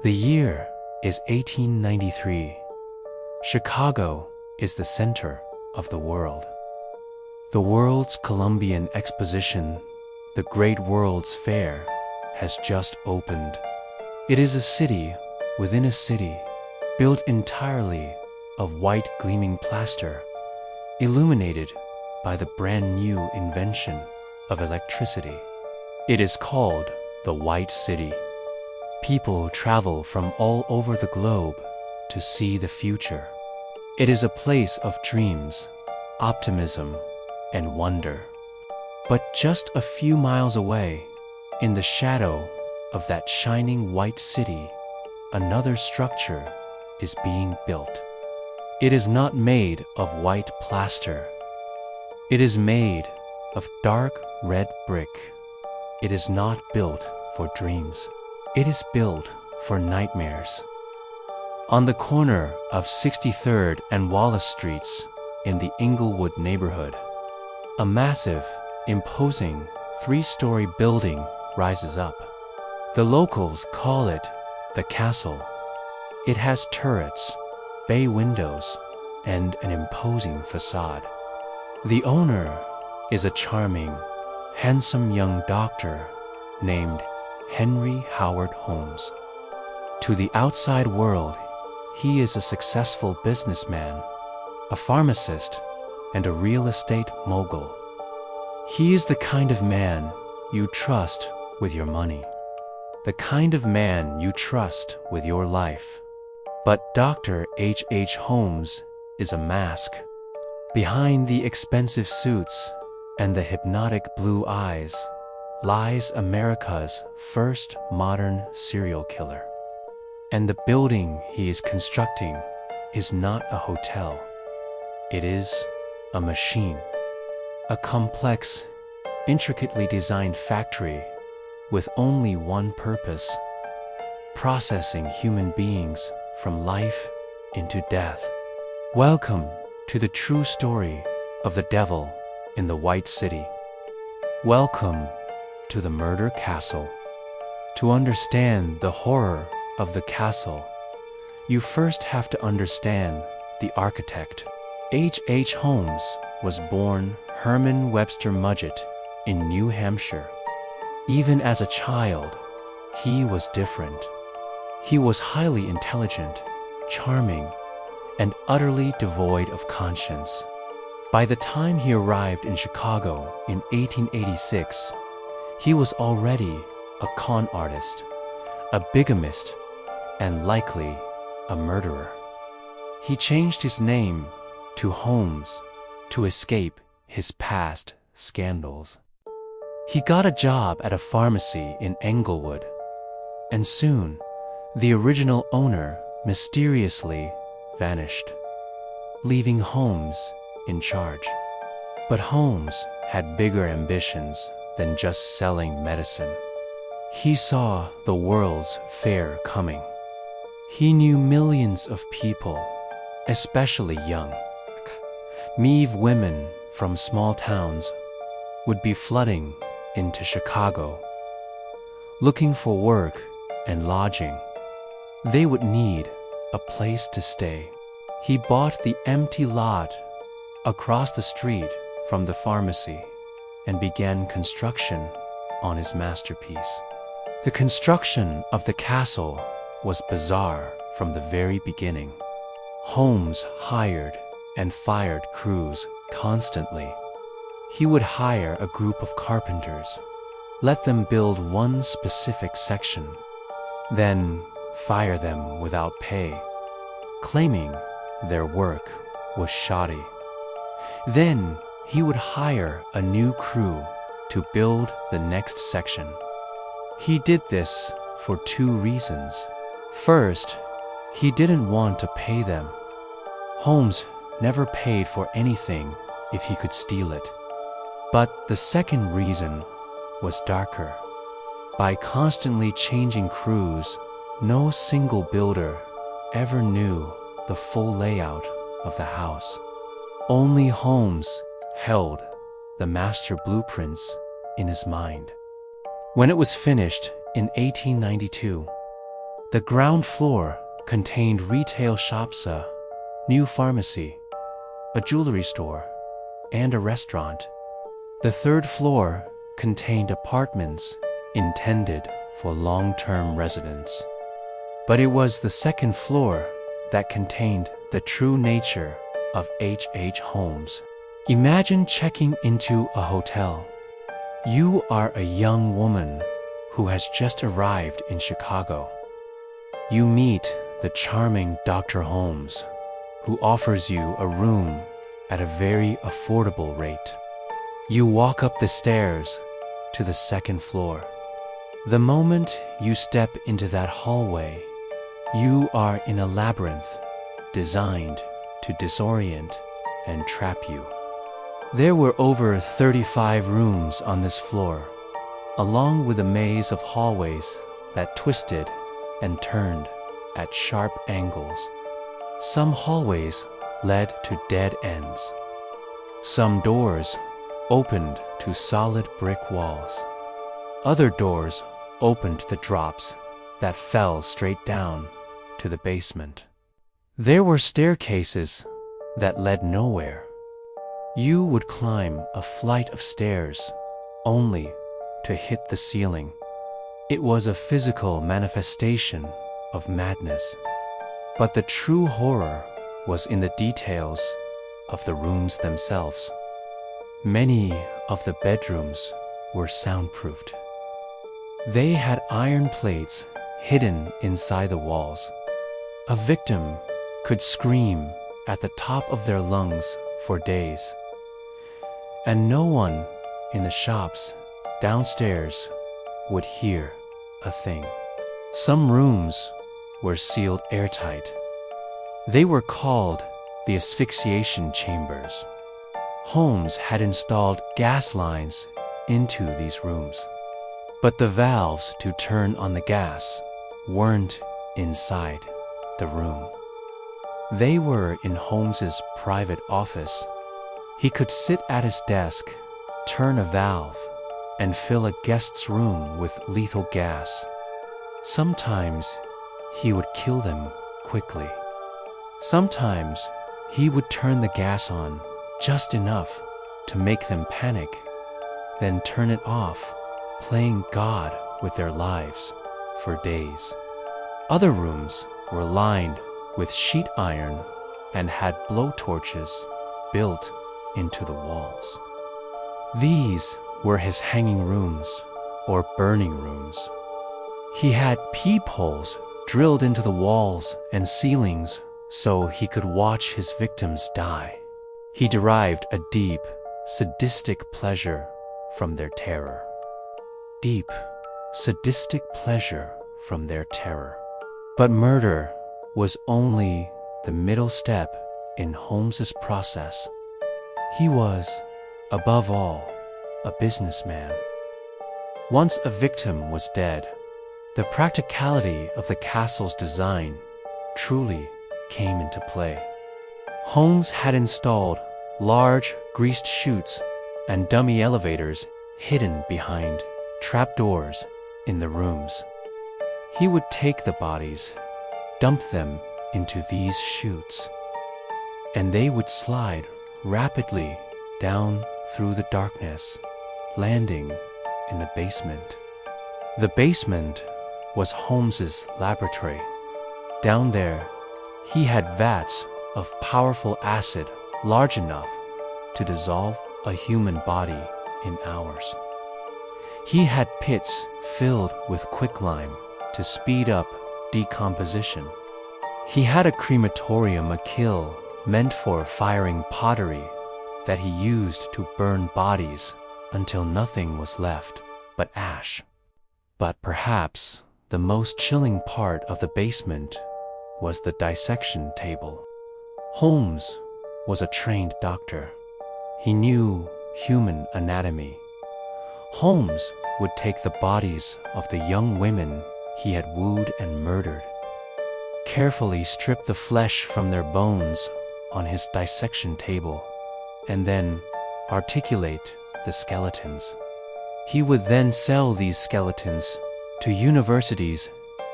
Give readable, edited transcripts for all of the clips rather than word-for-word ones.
The year is 1893. Chicago is the center of the world. The world's Columbian Exposition, the Great World's Fair, has just opened. It is a city within a city, built entirely of white gleaming plaster, illuminated by the brand new invention of electricity. It is called the White City. People travel from all over the globe to see the future. It is a place of dreams, optimism, and wonder. But just a few miles away, in the shadow of that shining white city, another structure is being built. It is not made of white plaster. It is made of dark red brick. It is not built for dreams. It is built for nightmares. On the corner of 63rd and Wallace Streets in the Inglewood neighborhood, a massive, imposing three-story building rises up. The locals call it the Castle. It has turrets, bay windows, and an imposing facade. The owner is a charming, handsome young doctor named Henry Howard Holmes. To the outside world, he is a successful businessman, a pharmacist, and a real estate mogul. He is the kind of man you trust with your money, the kind of man you trust with your life. But Dr. H. Holmes is a mask. Behind the expensive suits and the hypnotic blue eyes lies America's first modern serial killer. And the building he is constructing is not a hotel. It is a machine. A complex, intricately designed factory with only one purpose: processing human beings from life into death. Welcome to the true story of the devil in the White City. Welcome to the Murder Castle. To understand the horror of the castle, you first have to understand the architect. H. Holmes was born Herman Webster Mudgett in New Hampshire. Even as a child, he was different. He was highly intelligent, charming, and utterly devoid of conscience. By the time he arrived in Chicago in 1886, he was already a con artist, a bigamist, and likely a murderer. He changed his name to Holmes to escape his past scandals. He got a job at a pharmacy in Englewood, and soon the original owner mysteriously vanished, leaving Holmes in charge. But Holmes had bigger ambitions than just selling medicine. He saw the World's Fair coming. He knew millions of people, especially young, Mieve women from small towns, would be flooding into Chicago, looking for work and lodging. They would need a place to stay. He bought the empty lot across the street from the pharmacy and began construction on his masterpiece. The construction of the castle was bizarre from the very beginning. Holmes hired and fired crews constantly. He would hire a group of carpenters, let them build one specific section, then fire them without pay, claiming their work was shoddy. Then he would hire a new crew to build the next section. He did this for two reasons. First, he didn't want to pay them. Holmes never paid for anything if he could steal it. But the second reason was darker. By constantly changing crews, no single builder ever knew the full layout of the house. Only Holmes held the master blueprints in his mind. When it was finished in 1892, The ground floor contained retail shops, a new pharmacy, a jewelry store, and a restaurant. The third floor contained apartments intended for long-term residents. But it was the second floor that contained the true nature of H. Holmes. Imagine checking into a hotel. You are a young woman who has just arrived in Chicago. You meet the charming Dr. Holmes, who offers you a room at a very affordable rate. You walk up the stairs to the second floor. The moment you step into that hallway, you are in a labyrinth designed to disorient and trap you. There were over 35 rooms on this floor, along with a maze of hallways that twisted and turned at sharp angles. Some hallways led to dead ends. Some doors opened to solid brick walls. Other doors opened to drops that fell straight down to the basement. There were staircases that led nowhere. You would climb a flight of stairs only to hit the ceiling. It was a physical manifestation of madness. But the true horror was in the details of the rooms themselves. Many of the bedrooms were soundproofed. They had iron plates hidden inside the walls. A victim could scream at the top of their lungs for days, and no one in the shops downstairs would hear a thing. Some rooms were sealed airtight. They were called the asphyxiation chambers. Holmes had installed gas lines into these rooms, but the valves to turn on the gas weren't inside the room. They were in Holmes's private office. He could sit at his desk, turn a valve, and fill a guest's room with lethal gas. Sometimes he would kill them quickly. Sometimes he would turn the gas on just enough to make them panic, then turn it off, playing God with their lives for days. Other rooms were lined with sheet iron and had blowtorches built into the walls. These were his hanging rooms or burning rooms. He had peepholes drilled into the walls and ceilings so he could watch his victims die. He derived a deep, sadistic pleasure from their terror. Deep, sadistic pleasure from their terror. But murder was only the middle step in Holmes's process. He was, above all, a businessman. Once a victim was dead, the practicality of the castle's design truly came into play. Holmes had installed large greased chutes and dummy elevators hidden behind trapdoors in the rooms. He would take the bodies, dump them into these chutes, and they would slide rapidly down through the darkness, landing in the basement. The basement was Holmes's laboratory. Down there, he had vats of powerful acid large enough to dissolve a human body in hours. He had pits filled with quicklime to speed up decomposition. He had a crematorium, a kiln meant for firing pottery that he used to burn bodies until nothing was left but ash. But perhaps the most chilling part of the basement was the dissection table. Holmes was a trained doctor. He knew human anatomy. Holmes would take the bodies of the young women he had wooed and murdered, carefully strip the flesh from their bones on his dissection table, and then articulate the skeletons. He would then sell these skeletons to universities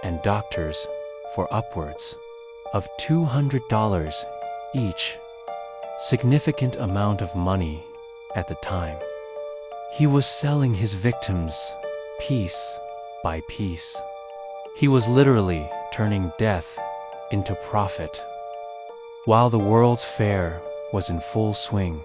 and doctors for upwards of $200 each, significant amount of money at the time. He was selling his victims piece by piece. He was literally turning death into profit. While the World's Fair was in full swing,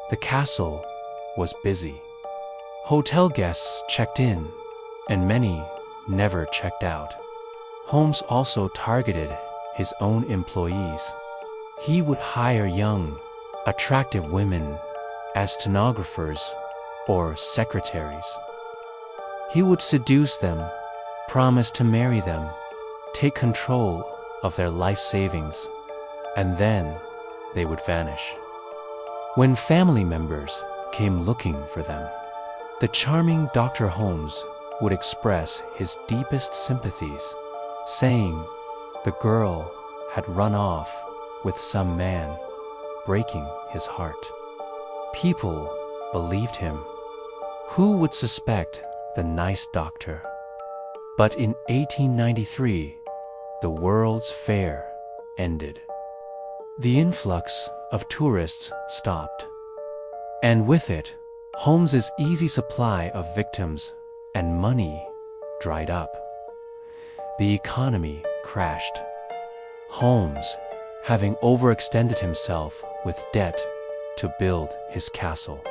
the castle was busy. Hotel guests checked in, and many never checked out. Holmes also targeted his own employees. He would hire young, attractive women as stenographers or secretaries. He would seduce them, promise to marry them, take control of their life savings, and then they would vanish. When family members came looking for them, the charming Dr. Holmes would express his deepest sympathies, saying the girl had run off with some man, breaking his heart. People believed him. Who would suspect the nice doctor? But in 1893, the World's Fair ended. The influx of tourists stopped, and with it, Holmes's easy supply of victims and money dried up. The economy crashed. Holmes, having overextended himself with debt to build his castle,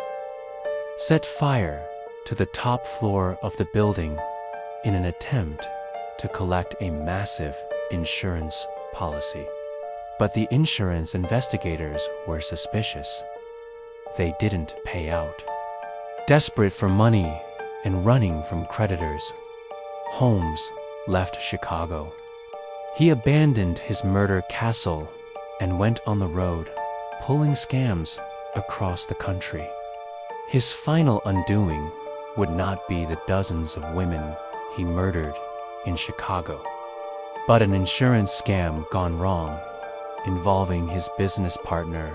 set fire to the top floor of the building in an attempt to collect a massive insurance policy. But the insurance investigators were suspicious. They didn't pay out. Desperate for money and running from creditors, Holmes left Chicago. He abandoned his murder castle and went on the road, pulling scams across the country. His final undoing would not be the dozens of women he murdered in Chicago, but an insurance scam gone wrong involving his business partner,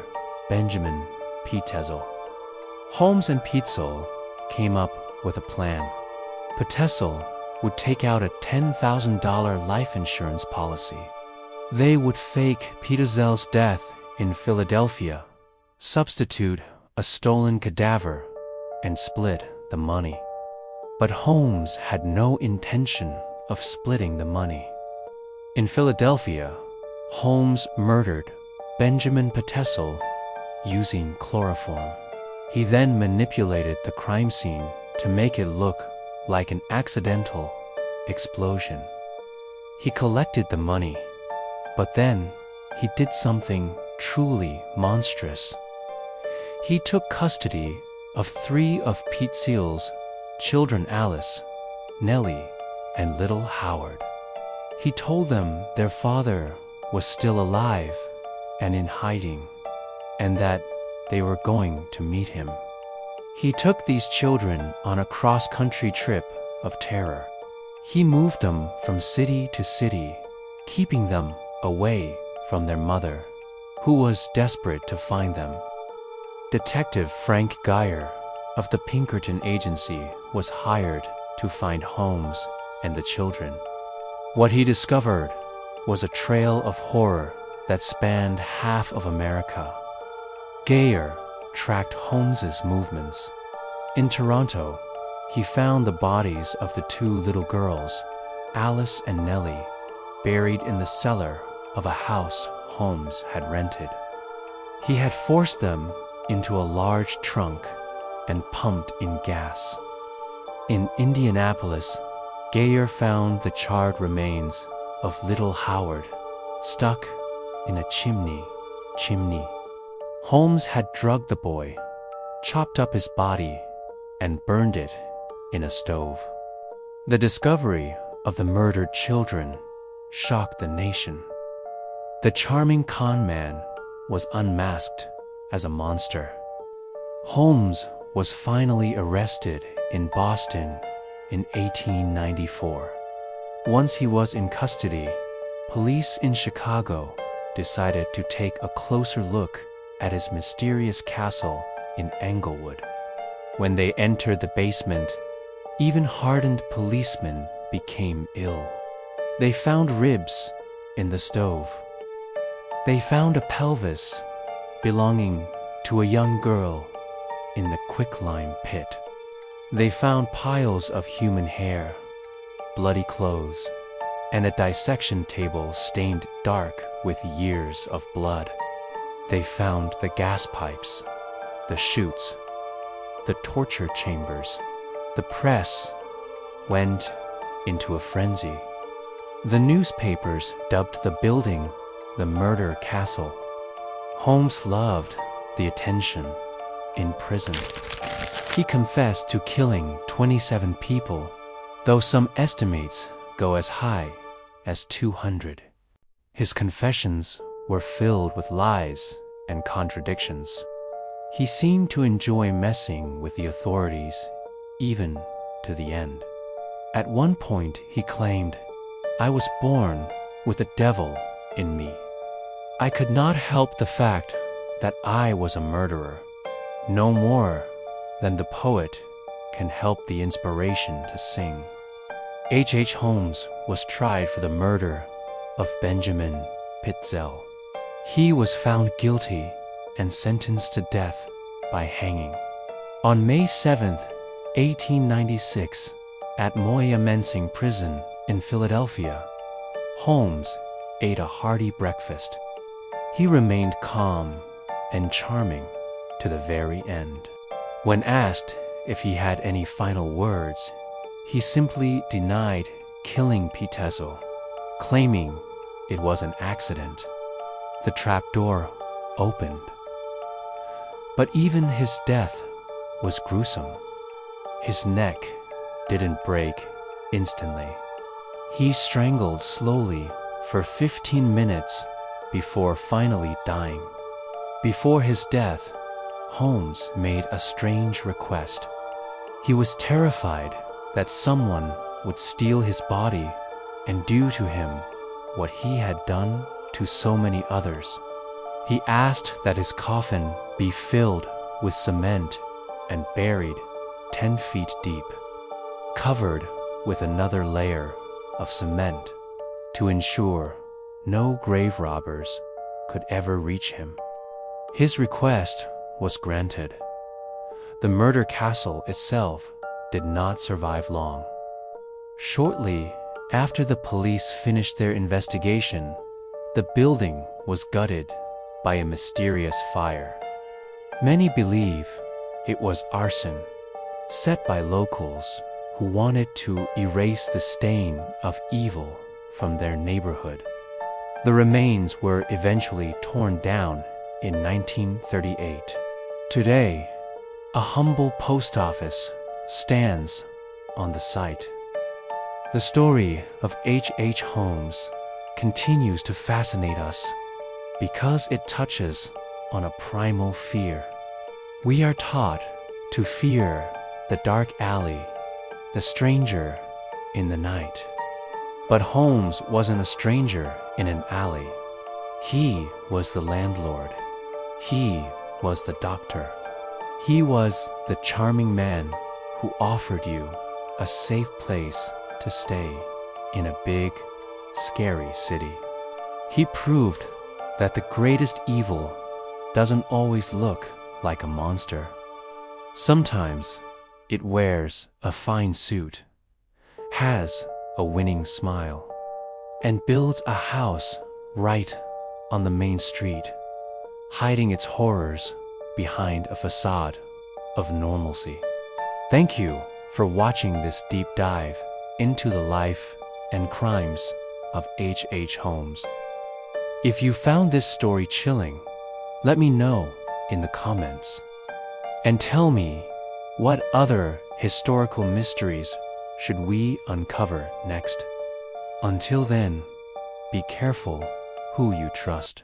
Benjamin Petzel. Holmes and Petzel came up with a plan. Petzel would take out a $10,000 life insurance policy. They would fake Petzel's death in Philadelphia, substitute a stolen cadaver, and split the money. But Holmes had no intention of splitting the money. In Philadelphia, Holmes murdered Benjamin Petzel using chloroform. He then manipulated the crime scene to make it look like an accidental explosion. He collected the money, but then he did something truly monstrous. He took custody of 3 of Petzel's children, Alice, Nellie, and little Howard. He told them their father was still alive and in hiding, and that they were going to meet him. He took these children on a cross-country trip of terror. He moved them from city to city, keeping them away from their mother, who was desperate to find them. Detective Frank Geyer of the Pinkerton Agency was hired to find Holmes and the children. What he discovered was a trail of horror that spanned half of America. Geyer tracked Holmes's movements. In Toronto, he found the bodies of the 2 little girls, Alice and Nellie, buried in the cellar of a house Holmes had rented. He had forced them into a large trunk and pumped in gas. In Indianapolis, Geyer found the charred remains of little Howard stuck in a chimney. Holmes had drugged the boy, chopped up his body, and burned it in a stove. The discovery of the murdered children shocked the nation. The charming con man was unmasked as a monster. Holmes was finally arrested in Boston in 1894. Once he was in custody, police in Chicago decided to take a closer look at his mysterious castle in Englewood. When they entered the basement, even hardened policemen became ill. They found ribs in the stove. They found a pelvis belonging to a young girl in the quicklime pit. They found piles of human hair, bloody clothes, and a dissection table stained dark with years of blood. They found the gas pipes, the chutes, the torture chambers. The press went into a frenzy. The newspapers dubbed the building the murder castle. Holmes loved the attention in prison. He confessed to killing 27 people, though some estimates go as high as 200. His confessions were filled with lies and contradictions. He seemed to enjoy messing with the authorities, even to the end. At one point he claimed, "I was born with a devil in me. I could not help the fact that I was a murderer, no more than the poet can help the inspiration to sing." H. Holmes was tried for the murder of Benjamin Pitzel. He was found guilty and sentenced to death by hanging. On May 7, 1896, at Moyamensing Prison in Philadelphia, Holmes ate a hearty breakfast. He remained calm and charming to the very end. When asked if he had any final words, he simply denied killing Pitzel, claiming it was an accident. The trapdoor opened. But even his death was gruesome. His neck didn't break instantly. He strangled slowly for 15 minutes before finally dying. Before his death, Holmes made a strange request. He was terrified that someone would steal his body and do to him what he had done to so many others. He asked that his coffin be filled with cement and buried 10 feet deep, covered with another layer of cement to ensure no grave robbers could ever reach him. His request was granted. The murder castle itself did not survive long. Shortly after the police finished their investigation, the building was gutted by a mysterious fire. Many believe it was arson, set by locals who wanted to erase the stain of evil from their neighborhood. The remains were eventually torn down in 1938. Today, a humble post office stands on the site. The story of H. Holmes continues to fascinate us because it touches on a primal fear. We are taught to fear the dark alley, the stranger in the night. But Holmes wasn't a stranger in an alley. He was the landlord. He was the doctor. He was the charming man who offered you a safe place to stay in a big, scary city. He proved that the greatest evil doesn't always look like a monster. Sometimes it wears a fine suit, has a winning smile, and builds a house right on the main street, hiding its horrors behind a facade of normalcy. Thank you for watching this deep dive into the life and crimes of H. Holmes. If you found this story chilling, let me know in the comments. And tell me, what other historical mysteries should we uncover next? Until then, be careful who you trust.